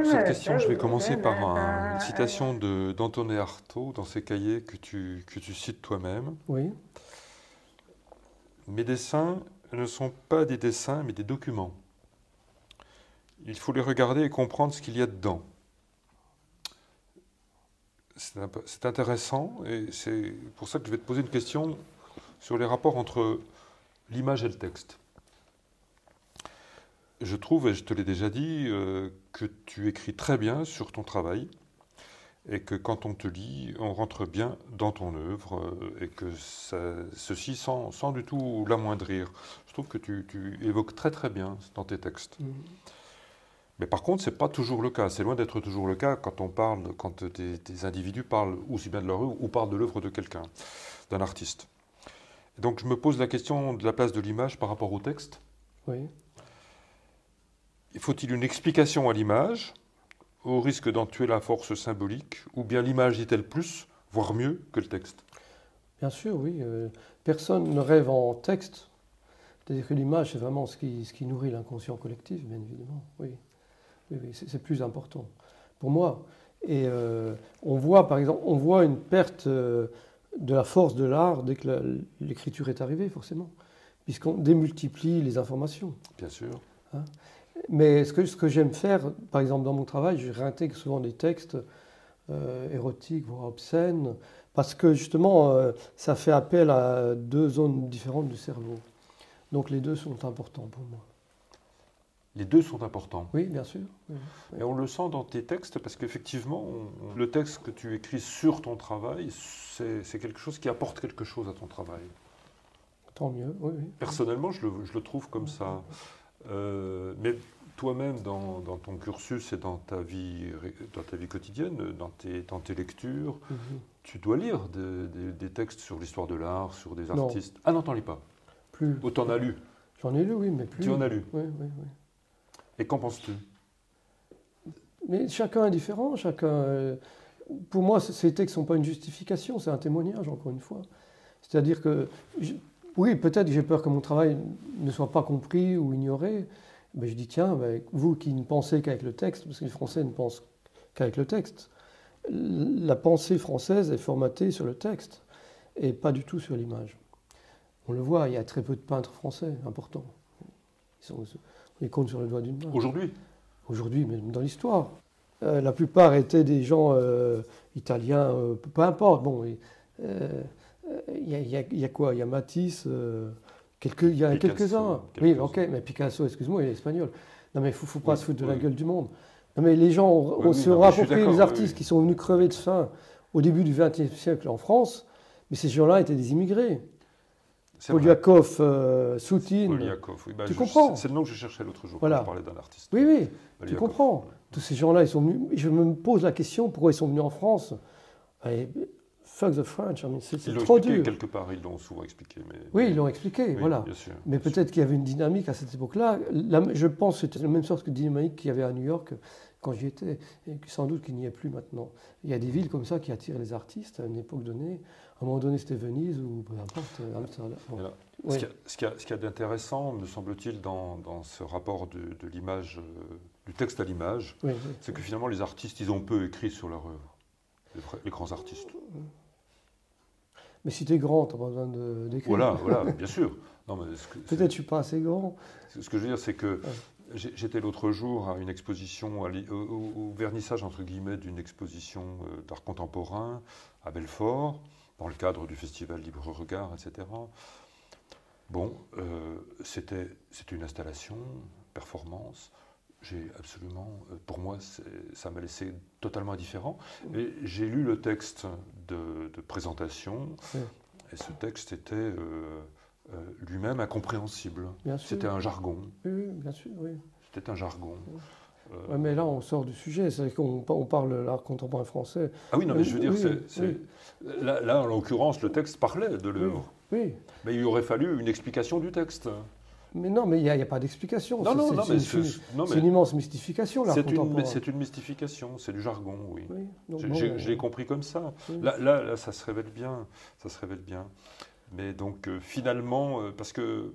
Cette question, je vais commencer par une citation d'Antonin Artaud dans ses cahiers que tu cites toi-même. Oui. Mes dessins ne sont pas des dessins, mais des documents. Il faut les regarder et comprendre ce qu'il y a dedans. C'est intéressant et c'est pour ça que je vais te poser une question sur les rapports entre l'image et le texte. Je trouve, et je te l'ai déjà dit, que tu écris très bien sur ton travail et que quand on te lit, on rentre bien dans ton œuvre et que ceci sans du tout l'amoindrir. Je trouve que tu évoques très très bien dans tes textes. Mais par contre, ce n'est pas toujours le cas. C'est loin d'être toujours le cas quand des individus parlent aussi bien de leur œuvre ou parlent de l'œuvre de quelqu'un, d'un artiste. Et donc je me pose la question de la place de l'image par rapport au texte. Oui. Faut-il une explication à l'image, au risque d'en tuer la force symbolique, ou bien l'image dit-elle plus, voire mieux, que le texte? Bien sûr, oui. Personne ne rêve en texte. C'est-à-dire que l'image, c'est vraiment ce qui nourrit l'inconscient collectif, bien évidemment. Oui, c'est plus important pour moi. Et on voit, par exemple, une perte de la force de l'art dès que l'écriture est arrivée, forcément, puisqu'on démultiplie les informations. Bien sûr. Hein? Mais ce que j'aime faire, par exemple dans mon travail, je réintègre souvent des textes érotiques, voire obscènes, parce que justement, ça fait appel à deux zones différentes du cerveau. Donc les deux sont importants pour moi. Les deux sont importants. Oui, bien sûr. Oui. Et on le sent dans tes textes, parce qu'effectivement, le texte que tu écris sur ton travail, c'est quelque chose qui apporte quelque chose à ton travail. Tant mieux, oui. Personnellement, je le trouve comme ça. Mais toi-même, dans ton cursus et dans ta vie quotidienne, dans tes lectures, tu dois lire des textes sur l'histoire de l'art, sur des artistes. Ah non, t'en lis pas. Plus. Ou t'en as lu? J'en ai lu, oui, mais plus. Tu en as lu? Oui. Et qu'en penses-tu? Mais chacun est différent. Pour moi, ces textes ne sont pas une justification, c'est un témoignage, encore une fois. C'est-à-dire que, oui, peut-être que j'ai peur que mon travail ne soit pas compris ou ignoré. Mais je dis, tiens, vous qui ne pensez qu'avec le texte, parce que les Français ne pensent qu'avec le texte, la pensée française est formatée sur le texte et pas du tout sur l'image. On le voit, il y a très peu de peintres français importants. On les compte sur le doigt d'une main. Aujourd'hui? Aujourd'hui, mais dans l'histoire. La plupart étaient des gens italiens, peu importe. Bon, il y a quoi? Il y a Matisse, il y a quelques-uns. Oui, ok, mais Picasso, excuse-moi, il est espagnol. Non, mais il ne faut pas se foutre de la gueule du monde. Non, mais les gens ont se approprié les artistes qui sont venus crever de faim au début du XXe siècle en France, mais ces gens-là étaient des immigrés. Poliakov, Soutine. Poliakov, oui, tu comprends? C'est le nom que je cherchais l'autre jour voilà. quand je parlais d'un artiste. Oui, tu comprends. Tous ces gens-là, ils sont venus. Je me pose la question pourquoi ils sont venus en France. Fuck the French, c'est trop dur. Ils quelque part, ils l'ont souvent expliqué. Oui, ils l'ont expliqué, voilà. Bien sûr, mais peut-être qu'il y avait une dynamique à cette époque-là. Je pense que c'était la même sorte que dynamique qu'il y avait à New York quand j'y étais, et sans doute qu'il n'y ait plus maintenant. Il y a des villes comme ça qui attirent les artistes à une époque donnée. À un moment donné, c'était Venise ou peu importe, Amsterdam. Bon. Oui. Ce qu'il y a d'intéressant, me semble-t-il, dans ce rapport de l'image, du texte à l'image, c'est que finalement les artistes, ils ont peu écrit sur leur œuvre, les grands artistes. Mais si tu es grand, tu n'as pas besoin d'écrire. Voilà, bien sûr. Peut-être que je ne suis pas assez grand. Ce que je veux dire, c'est que j'étais l'autre jour à une exposition, au vernissage, entre guillemets, d'une exposition d'art contemporain à Belfort, dans le cadre du festival Libre Regard, etc. Bon, c'était une installation, performance. J'ai absolument, pour moi, ça m'a laissé totalement indifférent. Et j'ai lu le texte de présentation, et ce texte était lui-même incompréhensible. C'était un jargon. Oui, bien sûr, oui. C'était un jargon. Ouais, mais là, on sort du sujet, c'est qu'on parle de l'art contemporain français. Ah oui, non, mais je veux dire, là, en l'occurrence, le texte parlait de l'œuvre. Oui. Mais il aurait fallu une explication du texte. Mais non, mais il n'y a pas d'explication. C'est une immense mystification, l'art contemporain. C'est une mystification, c'est du jargon, oui. Donc, je l'ai compris comme ça. Là, ça se révèle bien. Mais donc finalement, parce que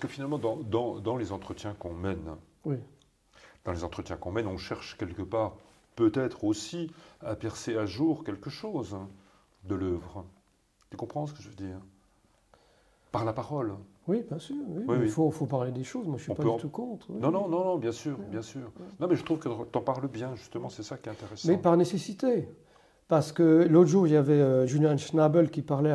finalement, dans les entretiens qu'on mène, Oui, on cherche quelque part peut-être aussi à percer à jour quelque chose de l'œuvre. Tu comprends ce que je veux dire? Par la parole. oui, bien sûr. Oui, Oui, mais oui. faut parler des choses. Moi, je suis On pas peut du en- tout contre. Oui, Non, non, oui. non, non, bien sûr, bien sûr. Non, mais je trouve que tu en parles bien, justement, c'est ça qui est intéressant. Mais par nécessité. Parce que l'autre jour, il y avait Julian Schnabel qui parlait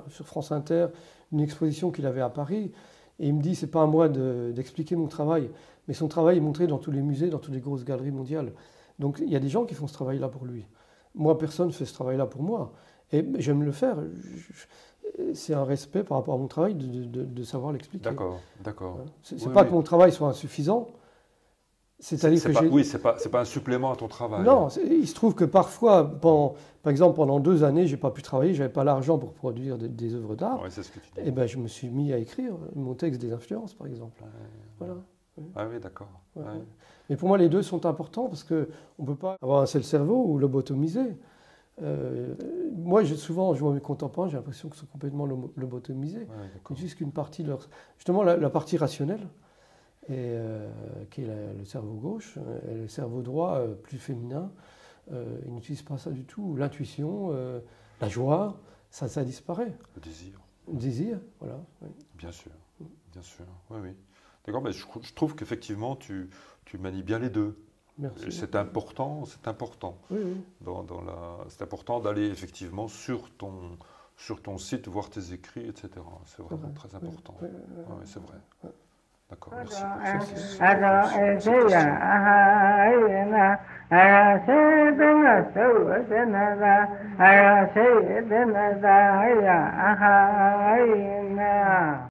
sur France Inter d'une exposition qu'il avait à Paris. Et il me dit, c'est pas à moi d'expliquer mon travail, mais son travail est montré dans tous les musées, dans toutes les grosses galeries mondiales. Donc il y a des gens qui font ce travail-là pour lui. Moi, personne ne fait ce travail-là pour moi. Et j'aime le faire. C'est un respect par rapport à mon travail de savoir l'expliquer. D'accord, d'accord. Hein. C'est Oui, pas oui. que mon travail soit insuffisant. C'est-à-dire que j'ai... Oui, c'est pas un supplément à ton travail. Non, il se trouve que parfois, par exemple, pendant 2 années, j'ai pas pu travailler, j'avais pas l'argent pour produire des œuvres d'art. Ouais, c'est ce que tu dis. Et ben, je me suis mis à écrire mon texte des influences, par exemple. Ouais. Voilà. Ah oui, d'accord. Ouais. Ouais. Mais pour moi, les deux sont importants parce que on peut pas avoir un seul cerveau ou lobotomisé. Moi, souvent, je vois mes contemporains, j'ai l'impression qu'ils sont complètement lobotomisés. Ouais, Ils d'accord. utilisent qu'une partie de leur... Justement, la partie rationnelle, qui est le cerveau gauche, et le cerveau droit, plus féminin, ils n'utilisent pas ça du tout. L'intuition, la joie, ça disparaît. Le désir, Le désir, voilà. Oui. bien sûr. Bien sûr. Oui, oui. D'accord, mais je trouve qu'effectivement, tu manies bien les deux. Merci. Et c'est important, c'est important. Oui, oui. C'est important d'aller effectivement sur ton site, voir tes écrits, etc. C'est vraiment vrai. très important. Oui, Ouais, ouais, c'est vrai. D'accord, merci Ado pour cette question. ezeya ahayena arasedena sodenada arasedena ya ahayena